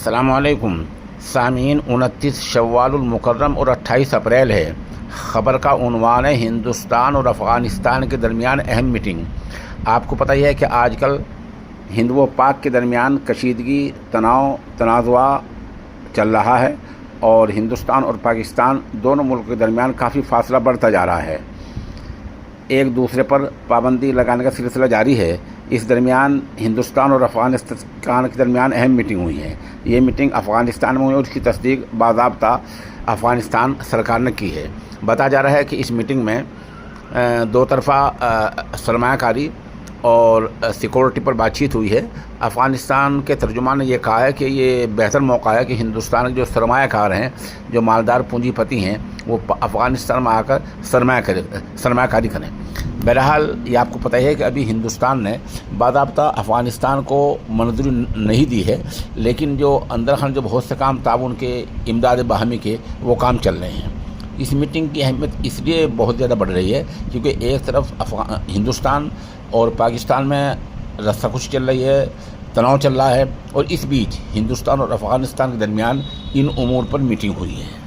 अस्सलाम वालेकुम सामीन। 29 शव्वाल मुकर्रम और 28 अप्रैल है। ख़बर का उन्वान है हिंदुस्तान और अफ़गानिस्तान के दरमियान अहम मीटिंग। आपको पता ही है कि आजकल हिंद व पाक के दरमियान कशीदगी, तनाव, तनाज़ुआ चल रहा है और हिंदुस्तान और पाकिस्तान दोनों मुल्क के दरमियान काफ़ी फासला बढ़ता जा रहा है। एक दूसरे पर पाबंदी लगाने का सिलसिला जारी है। इस दरमियान हिंदुस्तान और अफ़गानिस्तान के दरमियान अहम मीटिंग हुई है। ये मीटिंग अफ़गानिस्तान में हुई और उसकी तस्दीक बाज़ाब्ता अफ़गानिस्तान सरकार ने की है। बताया जा रहा है कि इस मीटिंग में दो तरफ़ा सरमायाकारी और सिक्योरिटी पर बातचीत हुई है। अफ़गानिस्तान के तर्जुमान ने यह कहा है कि ये बेहतर मौका है कि हिंदुस्तान के जो सरमायाकार हैं, जो मालदार पूंजीपति हैं, वो अफ़गानिस्तान में आकर सरमायाकारी करें। बहरहाल ये आपको पता ही है कि अभी हिंदुस्तान ने बाज़ाब्ता अफ़गानिस्तान को मंजूरी नहीं दी है, लेकिन जो अंदर जो बहुत से काम ताउन के, इमदाद बाहमी के, वो काम चल रहे हैं। इस मीटिंग की अहमियत इसलिए बहुत ज़्यादा बढ़ रही है क्योंकि एक तरफ हिंदुस्तान और पाकिस्तान में रस्साकुशी चल रही है, तनाव चल रहा है, और इस बीच हिंदुस्तान और अफ़गानिस्तान के दरमियान इन उमूर पर मीटिंग हुई है।